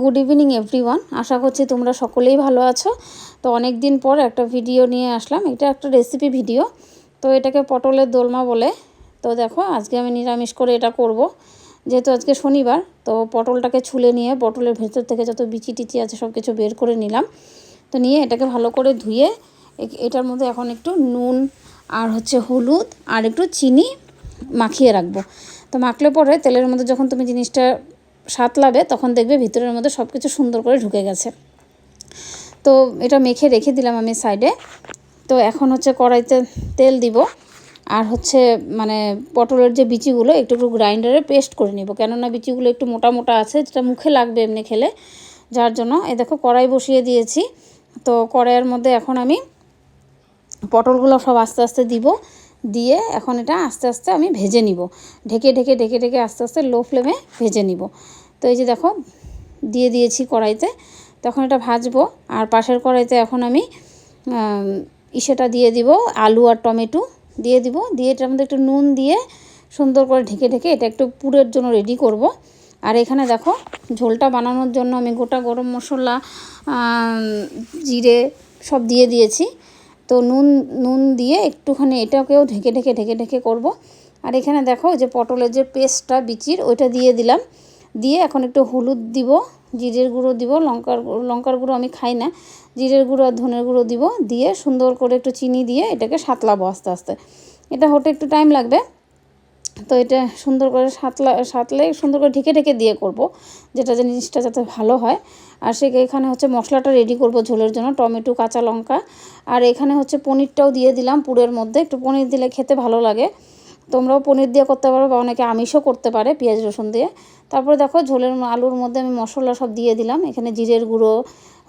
Good evening everyone. আশা করছি তোমরা সকলেই ভালো আছো। তো অনেক দিন পর একটা ভিডিও নিয়ে আসলাম। এটা একটা রেসিপি ভিডিও। তো এটাকে পটলের দোলমা বলে। তো দেখো আজকে আমি নিরামিষ করে এটা করব, যেহেতু আজকে শনিবার। তো পটলটাকে ছুলে নিয়ে পটলের ভেতর থেকে যত বিচি টিচি আছে সব কিছু বের করে নিলাম। তো নিয়ে এটাকে ভালো করে ধুয়ে এটার মধ্যে এখন একটু নুন আর হলুদ আর একটু চিনি মাখিয়ে রাখবো। তো মাখলে পরে তেলের মধ্যে যখন তুমি জিনিসটা সাতলাবে তখন দেখবে ভিতরের মধ্যে সব কিছু সুন্দর করে ঢুকে গেছে। তো এটা মেখে রেখে দিলাম আমি সাইডে। তো এখন কড়াইতে তেল দিব আর মানে পটলের যে বিচিগুলো একটু একটু গ্রাইন্ডারে পেস্ট করে নিব, কেননা বিচিগুলো একটু মোটা মোটা আছে, যেটা মুখে লাগবে এমনি খেলে, যার জন্য এই দেখো কড়াই বসিয়ে দিয়েছি। তো কড়াইয়ের মধ্যে এখন আমি পটলগুলো সব আস্তে আস্তে দিব, দিয়ে এখন এটা আস্তে আস্তে আমি ভেজে নিব, ঢেকে ঢেকে ঢেকে ঢেকে আস্তে আস্তে লো ফ্লেমে ভেজে নিব। তো এই যে দেখো দিয়ে দিয়েছি কড়াইতে, তখন এটা ভাজবো। আর পাশের কড়াইতে এখন আমি ইসেটা দিয়ে দিব, আলু আর টমেটো দিয়ে দিব, দিয়ে এটার মধ্যে একটু নুন দিয়ে সুন্দর করে ঢেকে ঢেকে এটা একটু পুরের জন্য রেডি করব। আর এখানে দেখো ঝোলটা বানানোর জন্য আমি গোটা গরম মশলা, জিরে সব দিয়ে দিয়েছি। তো নুন দিয়ে একটুখানি এটাকেও ঢেকে ঢেকে ঢেকে ঢেকে করব। আর এখানে দেখো যে পটলের যে পেস্টটা বিচির ওইটা দিয়ে দিলাম, দিয়ে এখন একটু হলুদ দিব, জিরের গুঁড়ো দিব, লঙ্কার গুঁড়ো আমি খাই না, জিরের গুঁড়ো আর ধনের গুঁড়ো দিব, দিয়ে সুন্দর করে একটু চিনি দিয়ে এটাকে সাতলাবো আস্তে আস্তে। এটা হতে একটু টাইম লাগবে। তো এটা সুন্দর করে সাতলে সুন্দর করে ঢেকে ঢেকে দিয়ে করব, যেটা জিনিসটা যাতে ভালো হয়। আর এখানে মশলাটা রেডি করব ঝোলের জন্য, টমেটো, কাঁচা লঙ্কা, আর এখানে পনিরটাও দিয়ে দিলাম পুরের মধ্যে। একটু পনির দিলে খেতে ভালো লাগে, তোমরাও পনির দিয়ে করতে পারো বা অনেকে আমিষও করতে পারে পেঁয়াজ রসুন দিয়ে। তারপরে দেখো ঝোলের আলুর মধ্যে আমি মশলা সব দিয়ে দিলাম, এখানে জিরের গুঁড়ো,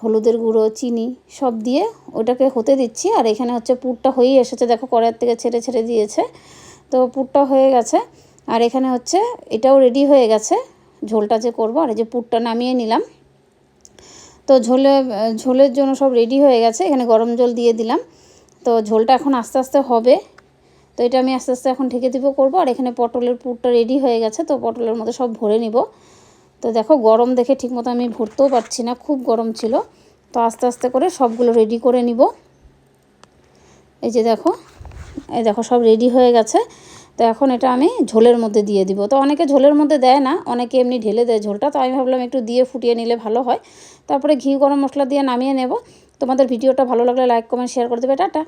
হলুদের গুঁড়ো, চিনি সব দিয়ে ওটাকে হতে দিচ্ছি। আর এখানে পুরটা হয়েই এসেছে, দেখো কড়াইয়ের থেকে ছেড়ে ছেড়ে দিয়েছে। তো পুরটা হয়ে গেছে, আর এখানে এটাও রেডি হয়ে গেছে ঝোলটা যে করব। আর এই যে পুরটা নামিয়ে নিলাম। তো ঝোলের জন্য সব রেডি হয়ে গেছে, এখানে গরম জল দিয়ে দিলাম। তো ঝোলটা এখন আস্তে আস্তে হবে। তো এটা আমি আস্তে আস্তে এখন ঢেকে দিব করব। আর এখানে পটলের পুরটা রেডি হয়ে গেছে, তো পটলের মধ্যে সব ভরে নিব। তো দেখো গরম দেখে ঠিকমতো আমি ভরতেও পারছি না, খুব গরম ছিল। তো আস্তে আস্তে করে সবগুলো রেডি করে নিব। এই দেখো সব রেডি হয়ে গেছে। তো এখন এটা আমি ঝোলের মধ্যে দিয়ে দিব। তো অনেকে ঝোলের মধ্যে দেয় না, অনেকে এমনি ঢেলে দেয় ঝোলটা। তো আমি ভাবলাম একটু দিয়ে ফুটিয়ে নিলে ভালো হয়। তারপরে ঘি গরম মশলা দিয়ে নামিয়ে নেব। তোমাদের ভিডিওটা ভালো লাগলে লাইক কমেন্ট শেয়ার করে দেবে। টাটা।